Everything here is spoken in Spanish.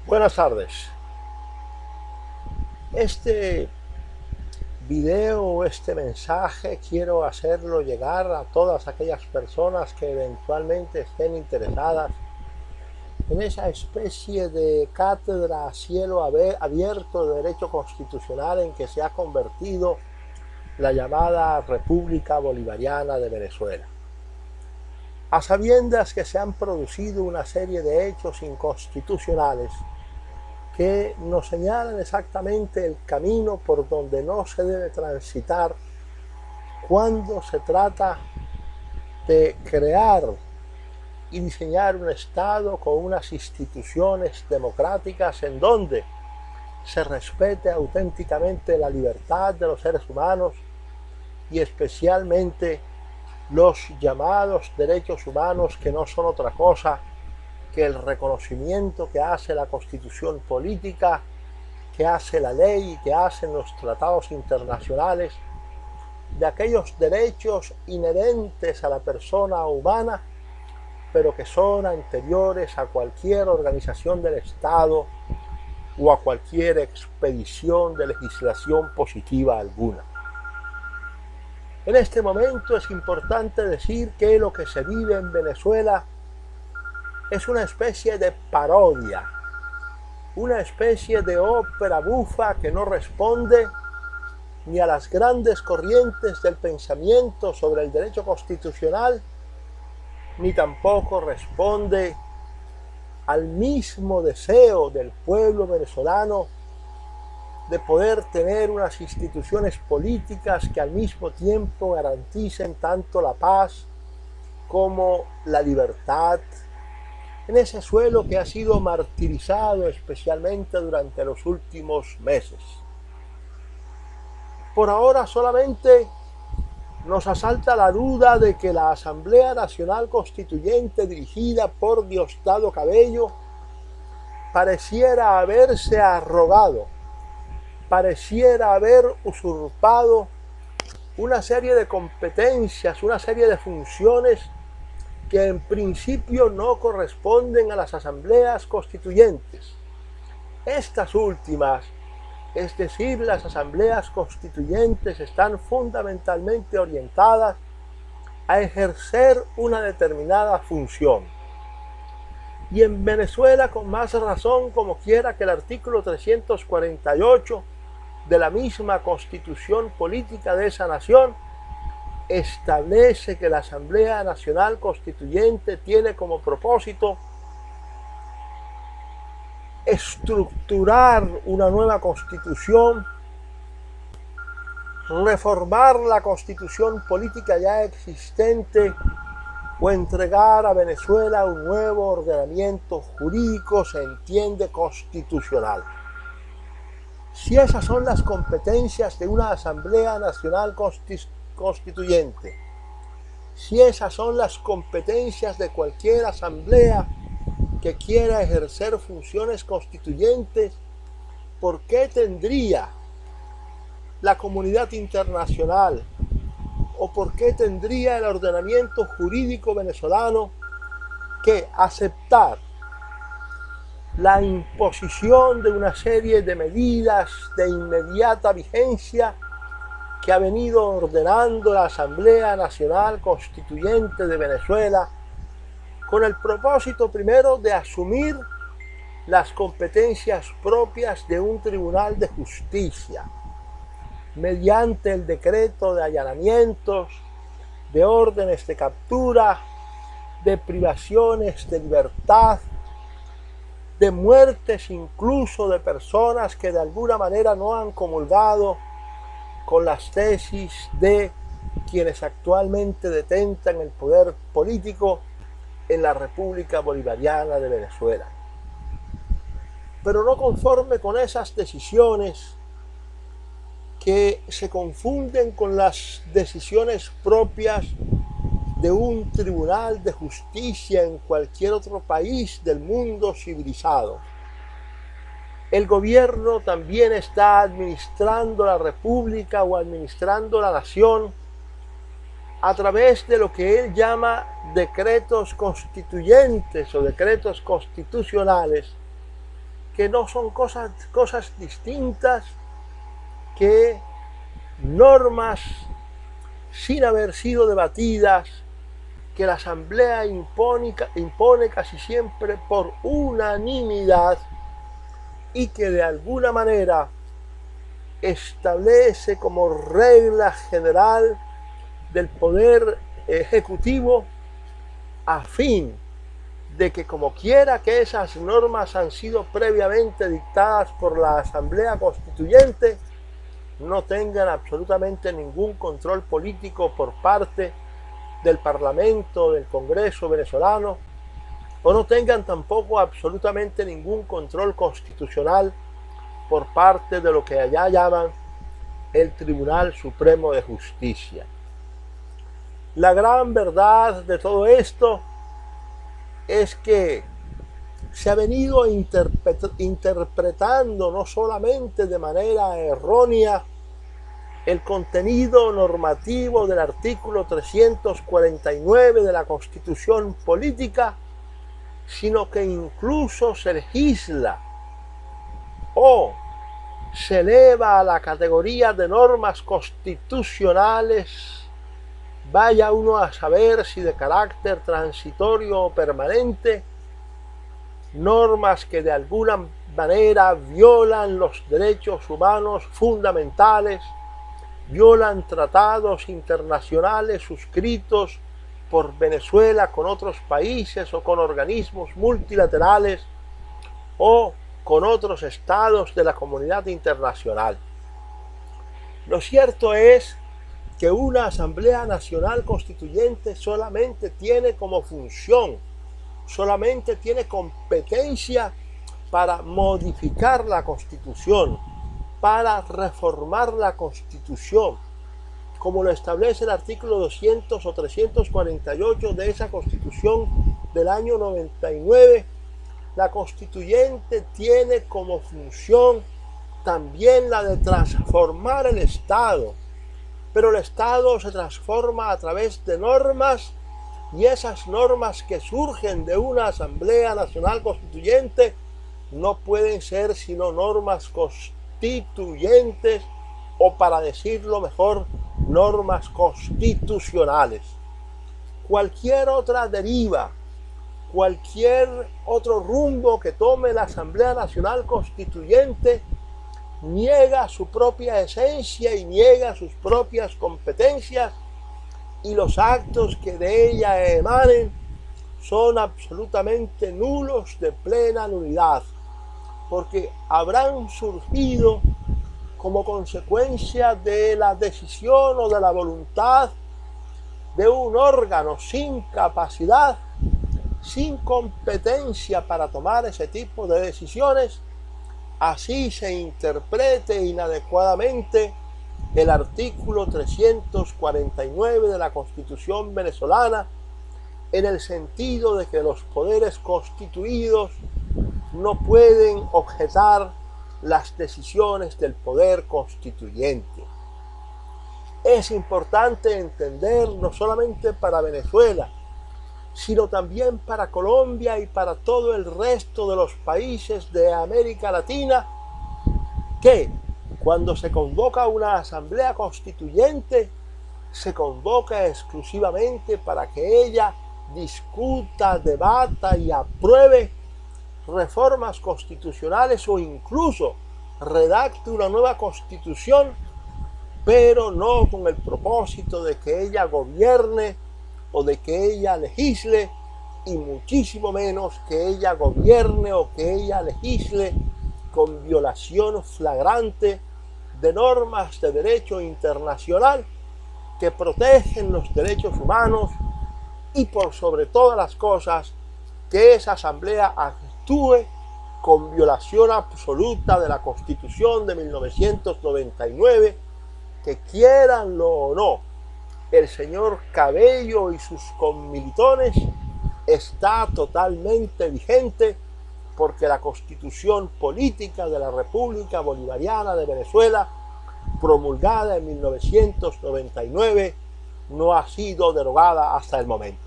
Buenas tardes. Este video, este mensaje, quiero hacerlo llegar a todas aquellas personas que eventualmente estén interesadas en esa especie de cátedra a cielo abierto de derecho constitucional en que se ha convertido la llamada República Bolivariana de Venezuela. A sabiendas que se han producido una serie de hechos inconstitucionales que nos señalan exactamente el camino por donde no se debe transitar cuando se trata de crear y diseñar un Estado con unas instituciones democráticas en donde se respete auténticamente la libertad de los seres humanos y especialmente los llamados derechos humanos, que no son otra cosa que el reconocimiento que hace la Constitución política, que hace la ley y que hacen los tratados internacionales, de aquellos derechos inherentes a la persona humana, pero que son anteriores a cualquier organización del Estado o a cualquier expedición de legislación positiva alguna. En este momento es importante decir que lo que se vive en Venezuela es una especie de parodia, una especie de ópera bufa que no responde ni a las grandes corrientes del pensamiento sobre el derecho constitucional, ni tampoco responde al mismo deseo del pueblo venezolano de poder tener unas instituciones políticas que al mismo tiempo garanticen tanto la paz como la libertad en ese suelo que ha sido martirizado especialmente durante los últimos meses. Por ahora solamente nos asalta la duda de que la Asamblea Nacional Constituyente, dirigida por Diosdado Cabello, pareciera haberse arrogado, pareciera haber usurpado una serie de competencias, una serie de funciones que en principio no corresponden a las asambleas constituyentes. Estas últimas, es decir, las asambleas constituyentes, están fundamentalmente orientadas a ejercer una determinada función. Y en Venezuela, con más razón, como quiera que el artículo 348 de la misma Constitución Política de esa nación establece que la Asamblea Nacional Constituyente tiene como propósito estructurar una nueva constitución, reformar la constitución política ya existente o entregar a Venezuela un nuevo ordenamiento jurídico, se entiende, constitucional. Si esas son las competencias de una Asamblea Nacional Constituyente, si esas son las competencias de cualquier asamblea que quiera ejercer funciones constituyentes, ¿por qué tendría la comunidad internacional o por qué tendría el ordenamiento jurídico venezolano que aceptar la imposición de una serie de medidas de inmediata vigencia que ha venido ordenando la Asamblea Nacional Constituyente de Venezuela, con el propósito primero de asumir las competencias propias de un tribunal de justicia, mediante el decreto de allanamientos, de órdenes de captura, de privaciones de libertad, de muertes incluso de personas que de alguna manera no han comulgado con las tesis de quienes actualmente detentan el poder político en la República Bolivariana de Venezuela. Pero no conforme con esas decisiones que se confunden con las decisiones propias de un tribunal de justicia en cualquier otro país del mundo civilizado, el gobierno también está administrando la república o administrando la nación a través de lo que él llama decretos constituyentes o decretos constitucionales, que no son cosas distintas que normas sin haber sido debatidas, que la Asamblea impone casi siempre por unanimidad y que de alguna manera establece como regla general del poder ejecutivo, a fin de que, como quiera que esas normas han sido previamente dictadas por la Asamblea Constituyente, no tengan absolutamente ningún control político por parte del Parlamento, del Congreso venezolano, o no tengan tampoco absolutamente ningún control constitucional por parte de lo que allá llaman el Tribunal Supremo de Justicia. La gran verdad de todo esto es que se ha venido interpretando no solamente de manera errónea el contenido normativo del artículo 349 de la Constitución Política, sino que incluso se legisla o se eleva a la categoría de normas constitucionales, vaya uno a saber si de carácter transitorio o permanente, normas que de alguna manera violan los derechos humanos fundamentales, violan tratados internacionales suscritos por Venezuela con otros países o con organismos multilaterales o con otros estados de la comunidad internacional. Lo cierto es que una Asamblea Nacional Constituyente solamente tiene como función, solamente tiene competencia para modificar la Constitución, para reformar la Constitución, como lo establece el artículo 200 o 348 de esa Constitución del año 99. La Constituyente tiene como función también la de transformar el Estado, pero el Estado se transforma a través de normas, y esas normas que surgen de una Asamblea Nacional Constituyente no pueden ser sino normas constituyentes, o para decirlo mejor, normas constitucionales. Cualquier otra deriva, cualquier otro rumbo que tome la Asamblea Nacional Constituyente niega su propia esencia y niega sus propias competencias, y los actos que de ella emanen son absolutamente nulos, de plena nulidad, porque habrán surgido como consecuencia de la decisión o de la voluntad de un órgano sin capacidad, sin competencia para tomar ese tipo de decisiones. Así se interprete inadecuadamente el artículo 349 de la Constitución venezolana, en el sentido de que los poderes constituidos no pueden objetar las decisiones del poder constituyente. Es importante entender, no solamente para Venezuela, sino también para Colombia y para todo el resto de los países de América Latina, que cuando se convoca una Asamblea Constituyente, se convoca exclusivamente para que ella discuta, debata y apruebe reformas constitucionales, o incluso redacte una nueva constitución, pero no con el propósito de que ella gobierne o de que ella legisle, y muchísimo menos que ella gobierne o que ella legisle con violación flagrante de normas de derecho internacional que protegen los derechos humanos, y por sobre todas las cosas que esa Asamblea actúe con violación absoluta de la Constitución de 1999, que quieranlo o no, el señor Cabello y sus conmilitones, está totalmente vigente, porque la Constitución Política de la República Bolivariana de Venezuela, promulgada en 1999, no ha sido derogada hasta el momento.